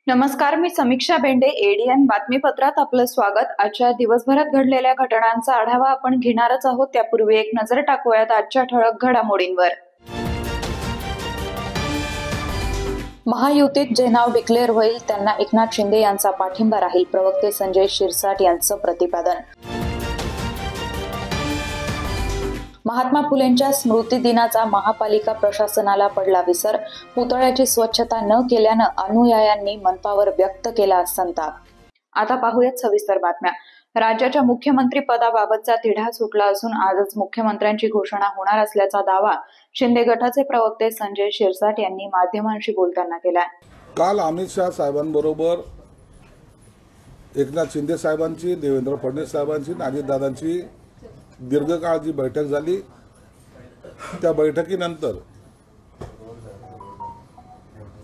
नमस्कार, मी समीक्षा बेंडे. एडीएन बातमीपत्रात आपलं स्वागत. आजच्या दिवसभरात घडलेल्या घटनांचा आढावा आपण घेणारच आहोत. त्यापूर्वी एक नजर टाकूयात आजच्या ठळक घडामोडींवर. महायुतीत जे नाव डिक्लेअर होईल त्यांना एकनाथ शिंदे यांचा पाठिंबा राहील, प्रवक्ते संजय शिरसाट यांचं प्रतिपादन. महात्मा फुलेंच्या स्मृती दिनाचा महापालिका प्रशासनाला पडला विसर. पुतळ्याची स्वच्छता न केल्यानं अनुयायांनी मनपावर व्यक्त केला संताप. आता पाहूयात सविस्तर बातम्या. राज्याच्या मुख्यमंत्री पदाबाबतचा तिढा सुटला असून आजच मुख्यमंत्र्यांची घोषणा होणार असल्याचा दावा शिंदे गटाचे प्रवक्ते संजय शिरसाट यांनी माध्यमांशी बोलताना केला. काल अमित शाह साहेबांबरोबर एकनाथ शिंदे साहेबांची, देवेंद्र फडणवीस साहेबांची, अजितदादांची दीर्घकाळ जी बैठक झाली, त्या बैठकीनंतर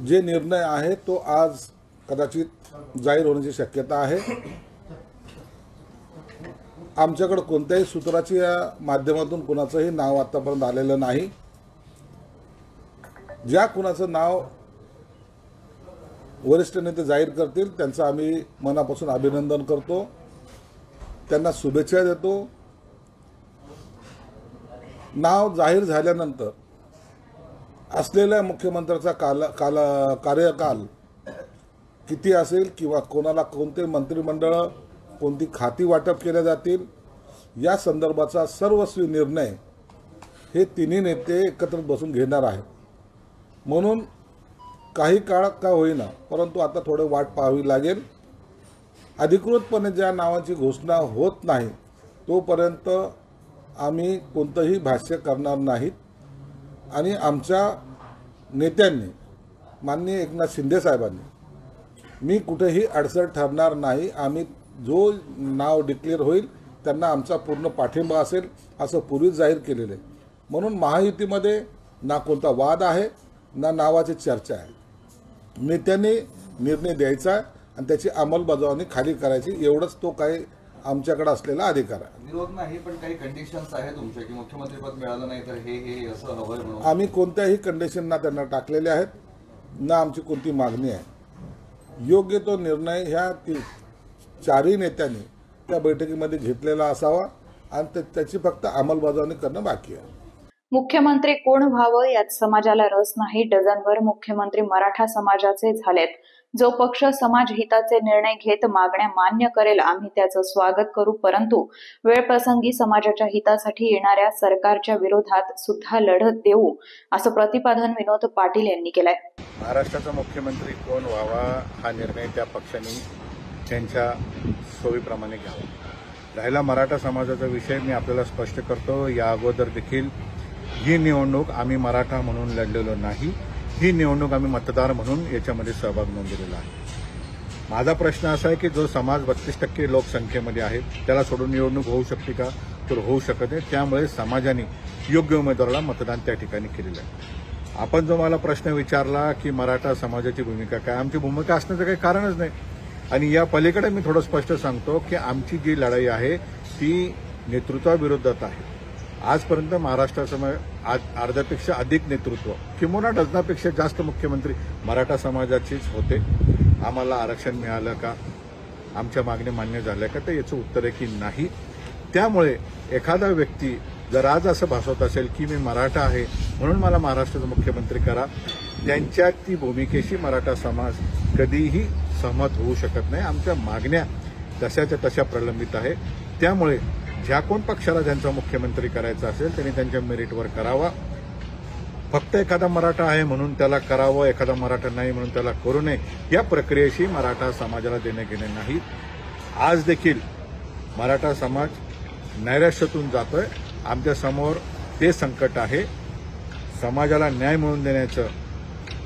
जे निर्णय आहे तो आज कदाचित जाहीर होण्याची शक्यता आहे. आमच्याकडे कोणत्याही सूत्राची माध्यमातून कुणाचंही नाव आतापर्यंत आलेलं नाही. ज्या कुणाचं नाव वरिष्ठ नेते जाहीर करतील त्यांचं आम्ही मनापासून अभिनंदन करतो, त्यांना शुभेच्छा देतो. नाव जाहीर झाल्यानंतर असलेल्या मुख्यमंत्र्याचा कार्यकाल किती असेल किंवा कोणाला कोणते मंत्रिमंडळ, कोणती खाती वाटप केल्या जातील या संदर्भाचा सर्वस्वी निर्णय हे तिन्ही नेते एकत्रित बसून घेणार आहेत. म्हणून काही काळ का होईना परंतु आता थोडे वाट पाहावी लागेल. अधिकृतपणे ज्या नावाची घोषणा होत नाही तोपर्यंत आम्ही कोणतंही भाष्य करणार नाहीत. आणि आमच्या नेत्यांनी, माननीय एकनाथ शिंदे साहेबांनी, मी कुठेही अडसर ठरणार नाही, आम्ही जो नाव डिक्लेअर होईल त्यांना आमचा पूर्ण पाठिंबा असेल असं पूर्वीच जाहीर केलेलं आहे. म्हणून महायुतीमध्ये ना कोणता वाद आहे ना नावाची चर्चा आहे. नेत्यांनी निर्णय द्यायचा आणि त्याची अंमलबजावणी खाली करायची, एवढंच तो काही आमच्याकडे असलेला अधिकार आहे. विरोध नाही, पण काही कंडिशन्स आहेत तुमच्या की मुख्यमंत्रीपद मिळालं नाही तर हे असं हवंय म्हणून. आम्ही कोणत्याही कंडिशन ना त्यांना टाकलेले आहेत, ना आमची कोणती मागणी आहे. योग्य तो निर्णय ह्या चारही नेत्यांनी त्या बैठकीमध्ये घेतलेला असावा आणि त्याची फक्त अंमलबजावणी करणं बाकी आहे. मुख्यमंत्री कोण व्हावं यात समाजाला रस नाही. डझनभर मुख्यमंत्री मराठा समाजाचे झालेत. जो पक्ष समाज हिताचे निर्णय घेत मागण्या मान्य करेल आम्ही त्याचं स्वागत करू, परंतु वेळप्रसंगी समाजाच्या हितासाठी येणाऱ्या सरकारच्या विरोधात सुद्धा लढत देऊ, असं प्रतिपादन विनोद पाटील यांनी केलंय. महाराष्ट्राचा मुख्यमंत्री कोण व्हावा हा निर्णय त्या पक्षांनी त्यांच्या सोयीप्रमाणे घ्यावा. राहिला मराठा समाजाचा विषय, मी आपल्याला स्पष्ट करतो, या अगोदर देखील ही निवडणूक आम्ही मराठा म्हणून लढलेलो नाही. ही निवडणूक आम्ही मतदार म्हणून याच्यामध्ये सहभाग नोंदवलेला आहे. माझा प्रश्न असा आहे की जो समाज 32% लोकसंख्येमध्ये आहे त्याला सोडून निवडणूक होऊ शकते का? तर होऊ शकत नाही. त्यामुळे समाजाने योग्य उमेदवाराला मतदान त्या ठिकाणी केलेलं आहे. आपण जो मला प्रश्न विचारला की मराठा समाजाची भूमिका काय, आमची भूमिका असण्याचं काही कारणच नाही. आणि या पलीकडे मी थोडं स्पष्ट सांगतो की आमची जी लढाई आहे ती नेतृत्वाविरोधात आहे. आजपर्यंत महाराष्ट्राचं अर्ध्यापेक्षा अधिक नेतृत्व, किंवा डझनापेक्षा जास्त मुख्यमंत्री मराठा समाजाचेच होते. आम्हाला आरक्षण मिळालं का, आमच्या मागण्या मान्य झाल्या का, तर याचं उत्तर आहे की नाही. त्यामुळे एखादा व्यक्ती जर आज असं भासवत असेल की मी मराठा आहे म्हणून मला महाराष्ट्राचा मुख्यमंत्री करा, त्यांच्या ती भूमिकेशी मराठा समाज कधीही सहमत होऊ शकत नाही. आमच्या मागण्या तशाच्या तशा प्रलंबित आहे. त्यामुळे ज्या कोण पक्षाला ज्यांचा मुख्यमंत्री करायचा असेल त्यांनी त्यांच्या मेरिटवर करावा. फक्त एखादा मराठा आहे म्हणून त्याला करावं, एखादा मराठा नाही म्हणून त्याला करू नये, या प्रक्रियेशी मराठा समाजाला देणे घेणे नाही. आज देखील मराठा समाज नैराश्यातून जातोय. आमच्या समोर ते संकट आहे. समाजाला न्याय मिळवून देण्याचं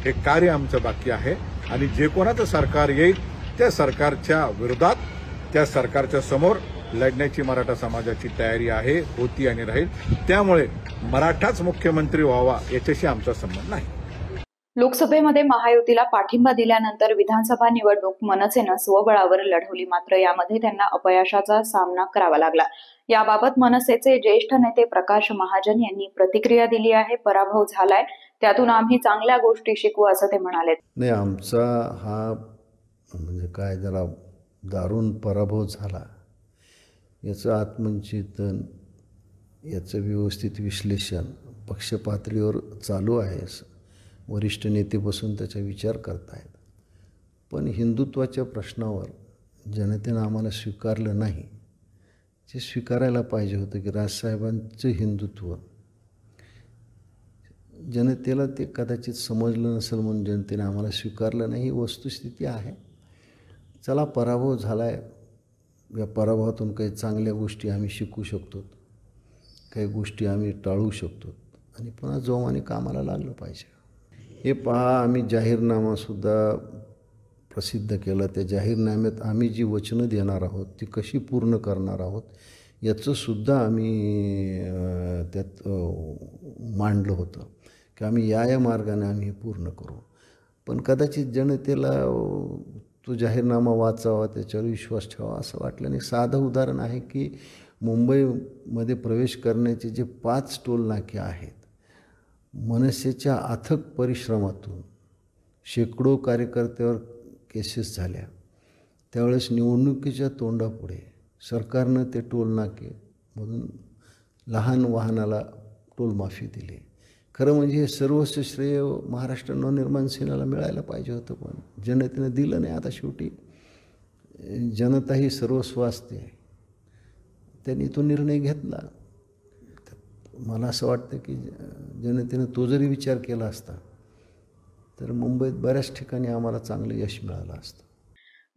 हे कार्य आमचं बाकी आहे. आणि जे कोणाचं सरकार येईल त्या सरकारच्या विरोधात, त्या सरकारच्या समोर लढण्याची मराठा समाजाची तयारी आहे, होती आणि राहील. त्यामुळे मराठाच मुख्यमंत्री व्हावा याच्याशी आमचा संबंध नाही. लोकसभेमध्ये महायुतीला पाठिंबा दिल्यानंतर विधानसभा निवडणूक मनसेनं स्वबळावर लढवली, मात्र यामध्ये त्यांना अपयशाचा सामना करावा लागला. याबाबत मनसेचे ज्येष्ठ नेते प्रकाश महाजन यांनी प्रतिक्रिया दिली आहे. पराभव झालाय, त्यातून आम्ही चांगल्या गोष्टी शिकू असं ते म्हणाले. नाही, आमचा हा म्हणजे काय जरा दारुण पराभव झाला. याचं आत्मचिंतन, याचं व्यवस्थित विश्लेषण पक्षपातळीवर चालू आहे. वरिष्ठ नेते बसून त्याचा विचार करतायत. पण हिंदुत्वाच्या प्रश्नावर जनतेनं आम्हाला स्वीकारलं नाही. जे स्वीकारायला पाहिजे होतं की राजसाहेबांचं हिंदुत्व, जनतेला ते कदाचित समजलं नसेल म्हणून जनतेने आम्हाला स्वीकारलं नाही. ही वस्तुस्थिती आहे. चला, पराभव झाला आहे. या पराभवातून काही चांगल्या गोष्टी आम्ही शिकू शकतो, काही गोष्टी आम्ही टाळू शकतो आणि पुन्हा जोमाने कामाला लागलं पाहिजे. हे पहा, आम्ही जाहीरनामासुद्धा प्रसिद्ध केला. त्या जाहीरनाम्यात आम्ही जी वचनं देणार आहोत ती कशी पूर्ण करणार आहोत याचंसुद्धा आम्ही त्यात मांडलं होतं की आम्ही या मार्गाने आम्ही हे पूर्ण करू. पण कदाचित जनतेला तो जाहीरनामा वाचावा, त्याच्यावर विश्वास ठेवा असं वाटलं नाही. साधं उदाहरण आहे की मुंबईमध्ये प्रवेश करण्याचे जे 5 टोल नाके आहेत, मनसेच्या अथक परिश्रमातून शेकडो कार्यकर्त्यावर केसेस झाल्या. त्यावेळेस निवडणुकीच्या तोंडापुढे सरकारनं ते टोल नाकेमधून लहान वाहनाला टोलमाफी दिली. खरं म्हणजे हे सर्वस्व श्रेय महाराष्ट्र नवनिर्माण सेनेला मिळायला पाहिजे होतं, पण जनतेनं दिलं नाही. आता शेवटी जनता ही सर्वस्व असते. त्यांनी तो निर्णय घेतला. मला असं वाटतं की जनतेनं तो जरी विचार केला असता तर मुंबईत बऱ्याच ठिकाणी आम्हाला चांगलं यश मिळालं असतं.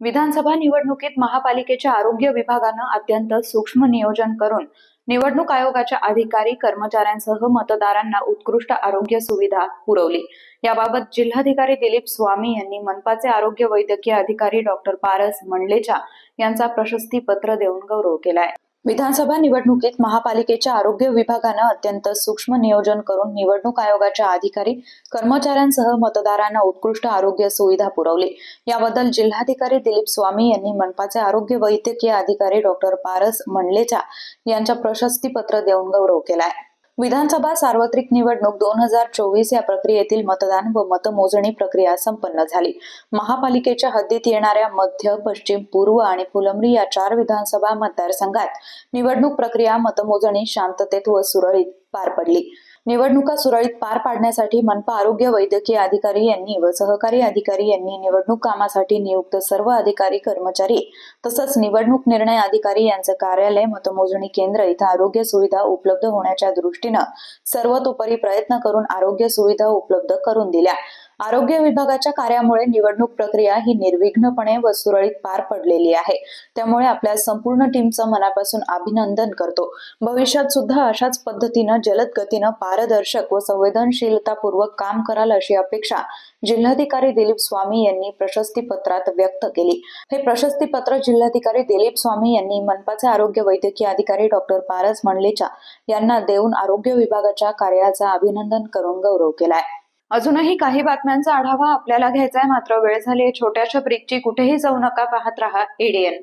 विधानसभा निवडणुकीत महापालिकेच्या आरोग्य विभागानं अत्यंत सूक्ष्म नियोजन करून निवडणूक आयोगाच्या अधिकारी कर्मचाऱ्यांसह मतदारांना उत्कृष्ट आरोग्य सुविधा पुरवली. याबाबत जिल्हाधिकारी दिलीप स्वामी यांनी मनपाचे आरोग्य वैद्यकीय अधिकारी डॉक्टर पारस मंडलेचा यांचा प्रशस्ती पत्र देऊन गौरव केलाय. विधानसभा निवडणुकीत महापालिकेच्या आरोग्य विभागानं अत्यंत सूक्ष्म नियोजन करून निवडणूक आयोगाच्या अधिकारी कर्मचाऱ्यांसह मतदारांना उत्कृष्ट आरोग्य सुविधा पुरवली. याबद्दल जिल्हाधिकारी दिलीप स्वामी यांनी मनपाचे आरोग्य वैद्यकीय अधिकारी डॉक्टर पारस मंडलेचा यांच्या प्रशस्ती पत्र देऊन गौरव केलाय. विधानसभा सार्वत्रिक निवडणूक 2024 या प्रक्रियेतील मतदान व मतमोजणी प्रक्रिया संपन्न झाली. महापालिकेच्या हद्दीत येणाऱ्या मध्य, पश्चिम, पूर्व आणि फुलंब्री या 4 विधानसभा मतदारसंघात निवडणूक प्रक्रिया मतमोजणी शांततेत व सुरळीत पार पडली. निवडणुका सुरळीत पार पाडण्यासाठी मनपा आरोग्य वैद्यकीय अधिकारी यांनी व सहकारी अधिकारी यांनी निवडणूक कामासाठी नियुक्त सर्व अधिकारी कर्मचारी तसंच निवडणूक निर्णय अधिकारी यांचे कार्यालय, मतमोजणी केंद्र इथं आरोग्य सुविधा उपलब्ध होण्याच्या दृष्टीनं सर्वतोपरी प्रयत्न करून आरोग्य सुविधा उपलब्ध करून दिल्या. आरोग्य विभागाच्या कार्यामुळे निवडणूक प्रक्रिया ही निर्विघ्नपणे व सुरळीत पार पडलेली आहे. त्यामुळे आपल्या संपूर्ण टीमचं मनापासून अभिनंदन करतो. भविष्यात सुद्धा अशाच पद्धतीनं जलद गतीनं पारदर्शक व संवेदनशीलतापूर्वक काम कराल अशी अपेक्षा जिल्हाधिकारी दिलीप स्वामी यांनी प्रशस्ती पत्रात व्यक्त केली. हे प्रशस्ती पत्र जिल्हाधिकारी दिलीप स्वामी यांनी मनपाचे आरोग्य वैद्यकीय अधिकारी डॉक्टर पारस मंडलेचा यांना देऊन आरोग्य विभागाच्या कार्याचा अभिनंदन करून गौरव केलाय. अजूनही काही बातम्यांचा आढावा आपल्याला घ्यायचा आहे, मात्र वेळ झाली. छोट्याशा ब्रेकची, कुठेही जाऊ नका, पाहत रहा एडीएन.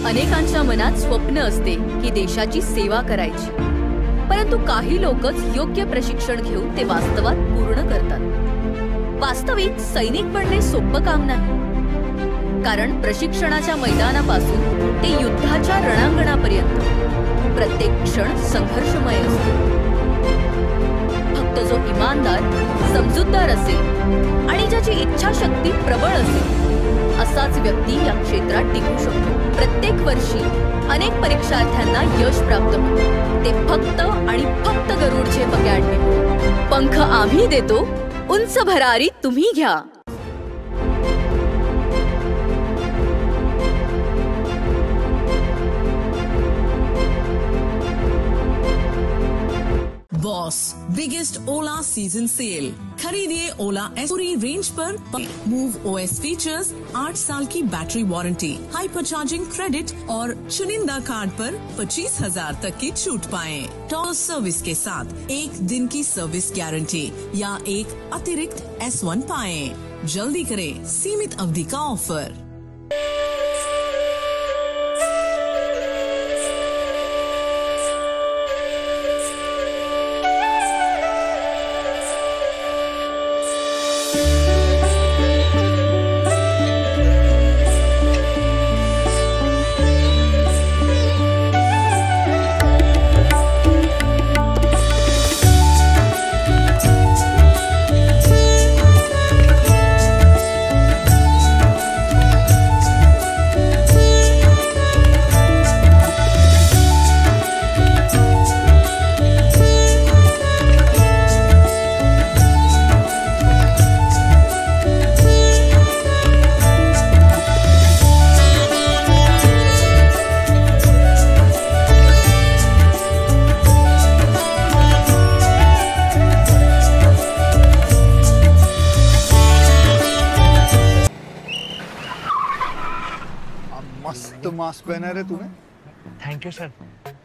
अनेकांच्या मनात स्वप्न असते की देशाची सेवा करायची, परंतु काही लोकच योग्य प्रशिक्षण घेऊन ते वास्तवात पूर्ण करतात. वास्तविक सैनिक बनणे सोपं काम नाही, कारण प्रशिक्षणाच्या मैदानापासून ते युद्धाच्या रणांगणापर्यंत प्रत्येक क्षण संघर्षमय असतो. फक्त जो इमानदार, समजूतदार असेल आणि ज्याची इच्छाशक्ती प्रबळ असेल असाच व्यक्ती या क्षेत्रात टिकू शकतो. प्रत्येक वर्षी अनेक परीक्षार्थ्यांना यश प्राप्त होते, ते फक्त आणि फक्त गरुडचे अकॅडमी. पंख आम्ही देतो, उंच भरारी तुम्ही घ्या. बॉस बिगेस्ट ओला सीजन सेल। खरीदिए ओला एस पूरी रेंज पर। मूव ओएस फीचर्स, 8 साल की battery warranty, hyper charging credit और चुनिंदा कार्ड पर 25,000 तक की छूट पाएं। टॉप सर्विस के साथ 1 दिन की सर्विस गारंटी या एक अतिरिक्त S1 पाएं। जल्दी करें, सीमित अवधि का ऑफर। मस्त मास्क पहना रे तूने। Thank you sir.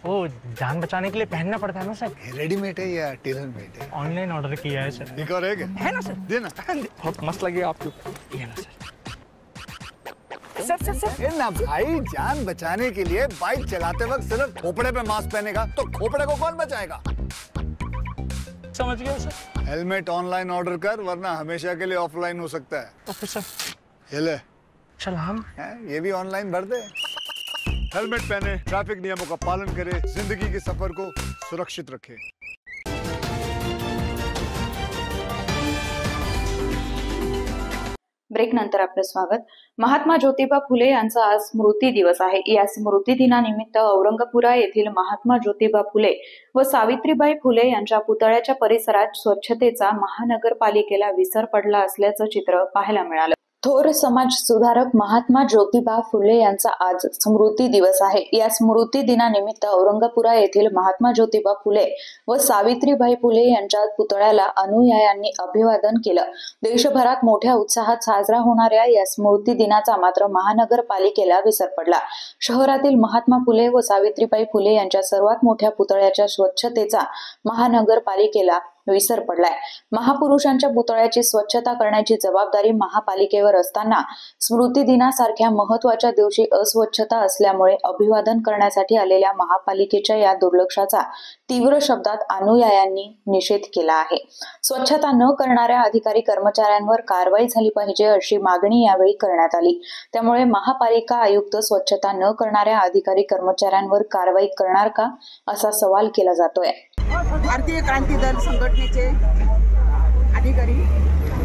वो जान बचाने के लिए पहनना पड़ता है ना सर। रेडीमेड है या टेलर मेड है? ऑनलाइन ऑर्डर किया है सर। एक और है ना सर। देना। बहुत मस्त लगे आपको। ये ना सर। सर ना भाई, जान बचाने के लिए बाइक चलाते वक्त सिर्फ खोपड़े पे मास्क पहनेगा तो खोपड़े को कौन बचाएगा? समझ गया सर। हेलमेट ऑनलाइन ऑर्डर कर, वरना हमेशा के लिए ऑफलाइन हो सकता है। Okay sir. ये ले। चल हम ये भी ऑनलाइन भर दे। हेलमेट पहने, ट्रैफिक नियमों का पालन करे, जिंदगी के सफर को सुरक्षित रखे। ब्रेक नंतर आपलं स्वागत। महात्मा ज्योतिबा फुले यांचा आज स्मृती दिवस आहे। या स्मृती दिनानिमित्त औरंगपुरा येथील महात्मा ज्योतिबा फुले व सावित्रीबाई फुले यांच्या पुतळ्याच्या परिसरात स्वच्छतेचा महानगरपालिकेला विसर पडला असल्याचं चित्र पाहायला मिळालं। थोर समाज सुधारक महात्मा ज्योतिबा फुले यांचा आज स्मृती दिवस आहे। या स्मृती दिनानिमित्त औरंगपुरा येथील महात्मा ज्योतिबा फुले व सावित्रीबाई फुले यांच्या पुतळ्याला अनुयायांनी अभिवादन केलं। देशभरात मोठ्या उत्साहात साजरा होणाऱ्या या स्मृती दिनाचा मात्र महानगरपालिकेला विसर पडला। शहरातील महात्मा फुले व सावित्रीबाई फुले यांच्या सर्वात मोठ्या पुतळ्याच्या स्वच्छतेचा महानगरपालिकेला विसर पडलाय। महापुरुषांच्या पुतळ्याची स्वच्छता करण्याची जबाबदारी महापालिकेवर असताना स्मृती दिनासारख्या महत्त्वाच्या दिवशी अस्वच्छता असल्यामुळे अभिवादन करण्यासाठी आलेल्या महापालिकेच्या या दुर्लक्षाचा तीव्र शब्दात अनुयायांनी निषेध केला आहे। स्वच्छता न करणाऱ्या अधिकारी कर्मचाऱ्यांवर कारवाई झाली पाहिजे अशी मागणी यावेळी करण्यात आली। त्यामुळे महापालिका आयुक्त स्वच्छता न करणाऱ्या अधिकारी कर्मचाऱ्यांवर कारवाई करणार का असा सवाल केला जातोय। भारतीय क्रांती दल संघटनेचे अधिकारी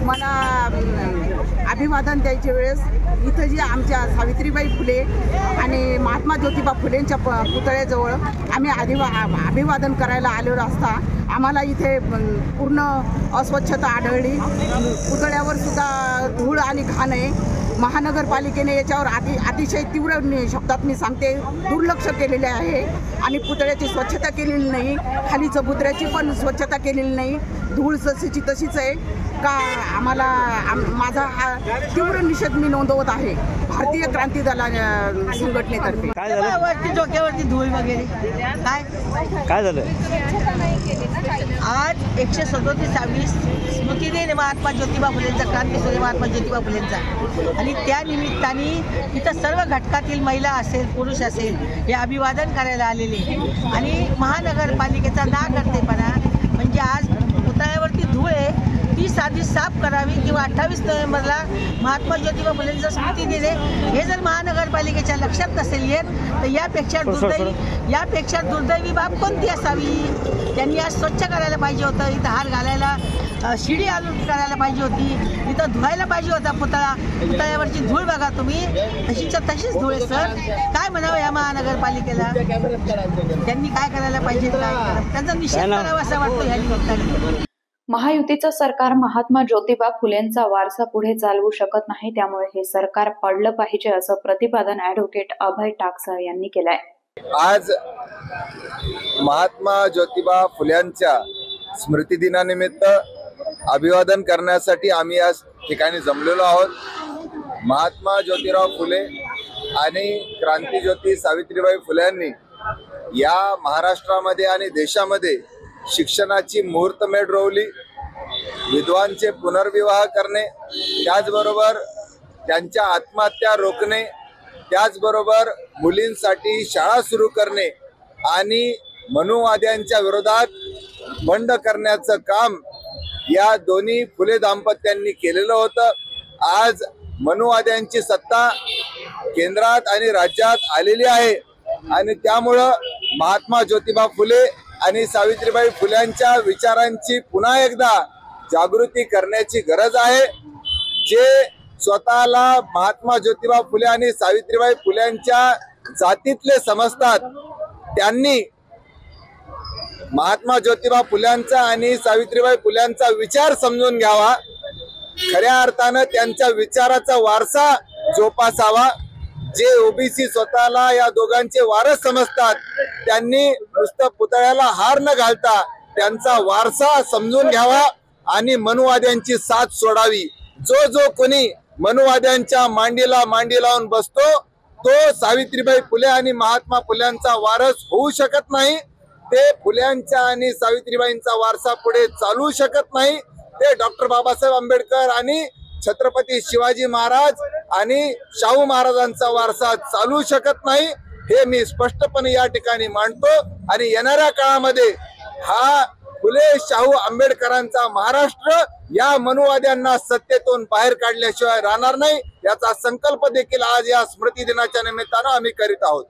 मला अभिवादन द्यायच्या वेळेस इथं जी आमच्या सावित्रीबाई फुले आणि महात्मा ज्योतिबा फुलेंच्या पुतळ्याजवळ आम्ही अभिवादन करायला आलेलो असता आम्हाला इथे पूर्ण अस्वच्छता आढळली। पुतळ्यावर सुद्धा धूळ आणि घाण आहे। महानगरपालिकेने याच्यावर अतिशय तीव्र शब्दात मी सांगते दुर्लक्ष केलेले आहे आणि पुतळ्याची स्वच्छता केलेली नाही, खाली चबुतऱ्याची पण स्वच्छता केलेली नाही, धूळ जशीची तशीच आहे का। आम्हाला माझा हा तीव्र निषेध मी नोंदवत आहे भारतीय क्रांती दल संघटनेतर्फे। वरती डोक्यावरती धूळ वगैरे काय झालं? आज 137वी स्मृती दिन महात्मा ज्योतिबा फुलेंचा, क्रांतीसूर्य महात्मा ज्योतिबा फुलेंचा आणि त्या निमित्ताने इथं सर्व घटकातील महिला असेल पुरुष असेल हे अभिवादन करायला आलेले आणि महानगरपालिकेचा नाकर्तेपणा म्हणजे आज पुतळ्यावरती धूळ आहे ती साधी साफ करावी किंवा 28 नोव्हेंबरला महात्मा ज्योतिबा फुलेंचा स्मृती दिन आहे हे जर महानगरपालिकेच्या लक्षात नसेल येत तर यापेक्षा दुर्दैवी बाब कोणती असावी? त्यांनी आज स्वच्छ करायला पाहिजे होतं, इथं हार घालायला शिडी आणून करायला पाहिजे होती, इथं धुवायला पाहिजे होता पुतळ्यावरची धूळ बघा तुम्ही तशीच्या तशीच धूळ आहे। सर काय म्हणावं या महानगरपालिकेला? त्यांनी काय करायला पाहिजे, त्यांचा निषेध करावा असं वाटतं ह्या निमित्ताने। महायुतीचं सरकार महात्मा ज्योतिबा फुलेंचा वारसा पुढे चालवू शकत नाही, त्यामुळे हे सरकार पडलं पाहिजे असं प्रतिपादन ॲडव्होकेट अभय टाकसाळ यांनी केलंय। आज महात्मा ज्योतिबा फुल्यांच्या स्मृती दिनानिमित्त अभिवादन करण्यासाठी आम्ही या ठिकाणी जमलेलो आहोत. महात्मा ज्योतिराव फुले आणि क्रांतीज्योती सावित्रीबाई फुले यांनी या महाराष्ट्रामध्ये आणि देशामध्ये शिक्षणाची मुहूर्तमेढ रोवली. विधवांचे पुनर्विवाह करणे, त्याचबरोबर त्यांच्या आत्महत्या रोखणे, त्याचबरोबर मुलींसाठी शाळा सुरू करणे आणि मनुवाद्यांच्या विरोधात बंड करण्याचं काम या दोन्ही फुले दाम्पत्यांनी केलेलं होतं. आज मनुवाद्यांची सत्ता केंद्रात आणि राज्यात आलेली आहे आणि त्यामुळं महात्मा ज्योतिबा फुले आणि सावित्रीबाई फुल्यांच्या विचारांची पुन्हा एकदा जागृती करण्याची गरज आहे. जे स्वतःला महात्मा ज्योतिबा फुले आणि सावित्रीबाई फुल्यांच्या जातीतले समजतात, त्यांनी महात्मा ज्योतिबा फुल्यांचा आणि सावित्रीबाई फुल्यांचा विचार समजून घ्यावा. खऱ्या अर्थानं त्यांच्या विचाराचा वारसा जोपासावा. जे ओबीसी स्वतःला या दोघांचे वारस समजतात, त्यांनी नुसतं पुतळ्याला हार न घालता त्यांचा वारसा समजून घ्यावा आणि मनुवाद्यांची साथ सोडावी. जो कोणी मनुवाद्यांच्या मांडीला मांडी लावून बसतो तो सावित्रीबाई फुले आणि महात्मा फुल्यांचा वारस होऊ शकत नाही. ते फुल्यांच्या आणि सावित्रीबाईंचा वारसा पुढे चालू शकत नाही. ते डॉक्टर बाबासाहेब आंबेडकर आणि छत्रपती शिवाजी महाराज आणि शाहू महाराजांचा वारसा चालू शकत नाही. हे मी स्पष्टपणे या ठिकाणी मांडतो आणि येणाऱ्या काळामध्ये हा फुले शाहू आंबेडकरांचा महाराष्ट्र या मनुवाद्यांना सत्तेतून बाहेर काढल्याशिवाय राहणार नाही. याचा संकल्प देखील आज या स्मृती दिनाच्या निमित्तानं आम्ही करीत आहोत.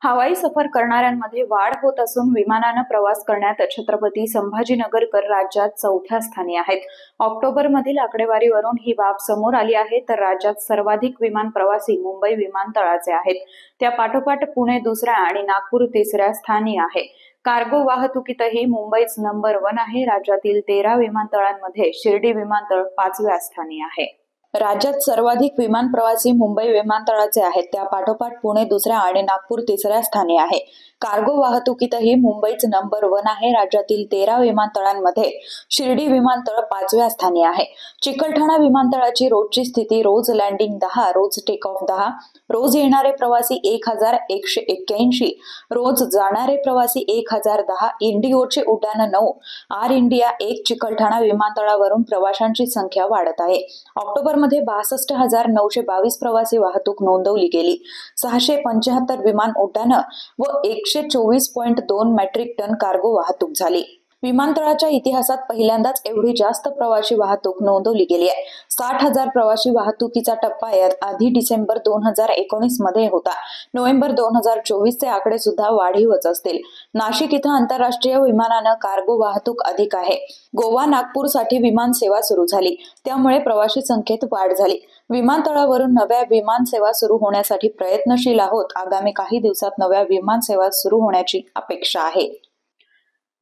हवाई सफर करणाऱ्यांमध्ये वाढ होत असून विमानानं प्रवास करण्यात छत्रपती संभाजीनगरकर राज्यात 4थ्या स्थानी आहेत. ऑक्टोबरमधील आकडेवारीवरून ही बाब समोर आली आहे. तर राज्यात सर्वाधिक विमान प्रवासी मुंबई विमानतळाचे आहेत. त्या पाठोपाठ पुणे 2ऱ्या आणि नागपूर 3ऱ्या स्थानी आहे. कार्गो वाहतुकीतही मुंबईच नंबर 1 आहे. राज्यातील 13 विमानतळांमध्ये शिर्डी विमानतळ 5व्या स्थानी आहे. राज्यात सर्वाधिक विमान प्रवासी मुंबई विमानतळाचे आहेत. त्या पाठोपाठ पुणे 2ऱ्या आणि नागपूर 3ऱ्या स्थानी आहे. कार्गो वाहतुकीतही मुंबईच नंबर 1 आहे. राज्यातील 13 विमानतळांमध्ये शिर्डी विमानतळ 5व्या स्थानी आहे. चिकलठाणा विमानतळाची रोजची स्थिती: रोज लँडिंग 10, रोज टेक ऑफ 10, रोज येणारे प्रवासी 1181, रोज जाणारे प्रवासी 1010. इंडिगोचे उड्डाण 9, आर इंडिया 1. चिकलठाणा विमानतळावरून प्रवाशांची संख्या वाढत आहे. ऑक्टोबरमध्ये 62,922 प्रवासी वाहतूक नोंदवली गेली. 675 विमान उड्डाणं व 124.2 मेट्रिक टन कार्गो वाहतूक झाली. विमानतळाच्या इतिहासात पहिल्यांदाच एवढी जास्त प्रवासी वाहतूक नोंदवली गेली आहे. 60,000 प्रवासी वाहतुकीचा टप्पा यात आधी डिसेंबर 2019 मध्ये होता. नोव्हेंबर 2024 चे आकडे सुद्धा वाढीवच असतील. नाशिक इथं आंतरराष्ट्रीय विमानानं कार्गो वाहतूक अधिक आहे. गोवा नागपूरसाठी विमान सेवा सुरू झाली, त्यामुळे प्रवासी संख्येत वाढ झाली. विमानतळावरून नव्या विमान सेवा सुरू होण्यासाठी प्रयत्नशील आहोत. आगामी काही दिवसात नव्या विमान सेवा सुरू होण्याची अपेक्षा आहे.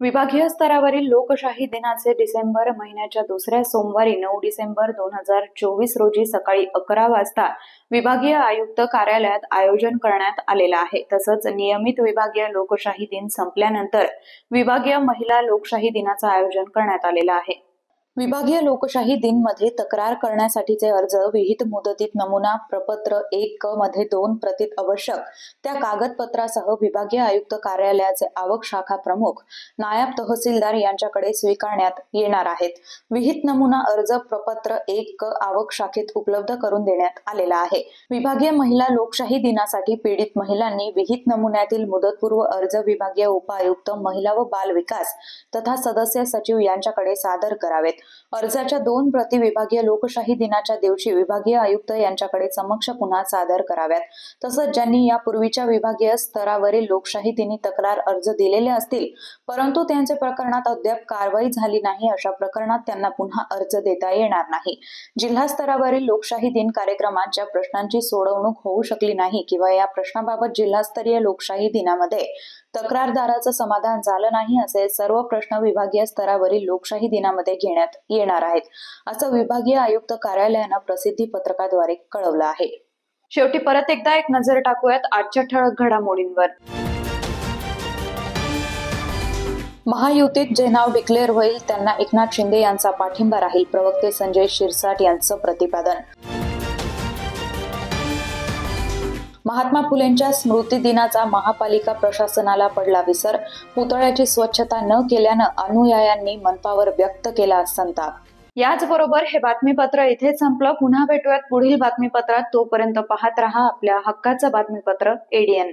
विभागीय स्तरावरील लोकशाही दिनाचे डिसेंबर महिन्याच्या 2ऱ्या सोमवारी 9 डिसेंबर 2024 रोजी सकाळी 11 वाजता विभागीय आयुक्त कार्यालयात आयोजन करण्यात आलेलं आहे. तसंच नियमित विभागीय लोकशाही दिन संपल्यानंतर विभागीय महिला लोकशाही दिनाचं आयोजन करण्यात आलेलं आहे. विभागीय लोकशाही दिन मध्ये तक्रार करण्यासाठीचे अर्ज विहित मुदतीत नमुना प्रपत्र 1 मध्ये 2 प्रतीत आवश्यक त्या कागदपत्रासह विभागीय आयुक्त कार्यालयाचे आवक शाखा प्रमुख, नायब तहसीलदार यांच्याकडे स्वीकारण्यात येणार आहेत. विहित नमुना अर्ज प्रपत्र 1 आवक शाखेत उपलब्ध करून देण्यात आलेला आहे. विभागीय महिला लोकशाही दिनासाठी पीडित महिलांनी विहित नमुन्यातील मुदतपूर्व अर्ज विभागीय उपायुक्त महिला व बाल विकास तथा सदस्य सचिव यांच्याकडे सादर करावेत. अर्जाच्या 2 प्रती विभागीय लोकशाही दिनाच्या दिवशी विभागीय आयुक्त यांच्याकडे समक्ष पुन्हा सादर कराव्यात. तसंच ज्यांनी यापूर्वीच्या विभागीय स्तरावरील लोकशाही दिनी तक्रार अर्ज दिलेले असतील परंतु त्यांच्या प्रकरणात अद्याप कारवाई झाली नाही, अशा प्रकरणात त्यांना पुन्हा अर्ज देता येणार नाही. जिल्हा स्तरावरील लोकशाही दिन कार्यक्रमात ज्या प्रश्नांची सोडवणूक होऊ शकली नाही किंवा या प्रश्नाबाबत जिल्हास्तरीय लोकशाही दिनामध्ये तक्रारदाराचं समाधान झालं नाही असे सर्व प्रश्न विभागीय स्तरावरील लोकशाही दिनामध्ये घेण्यात येणार आहेत, असं विभागीय आयुक्त कार्यालयानं प्रसिद्धी पत्रकाद्वारे कळवलं आहे. शेवटी परत एकदा एक नजर टाकूयात आजच्या ठळक घडामोडींवर. महायुतीत जे नाव डिक्लेअर होईल त्यांना एकनाथ शिंदे यांचा पाठिंबा राहील, प्रवक्ते संजय शिरसाट यांचं प्रतिपादन. महात्मा फुलेंच्या स्मृती दिनाचा महापालिका प्रशासनाला पडला विसर. पुतळ्याची स्वच्छता न केल्यानं अनुयायांनी मनपावर व्यक्त केला संताप. याचबरोबर हे बातमीपत्र इथे संपलं. पुन्हा भेटूयात पुढील बातमीपत्रात. तोपर्यंत पाहत रहा आपल्या हक्काचं बातमीपत्र ADN.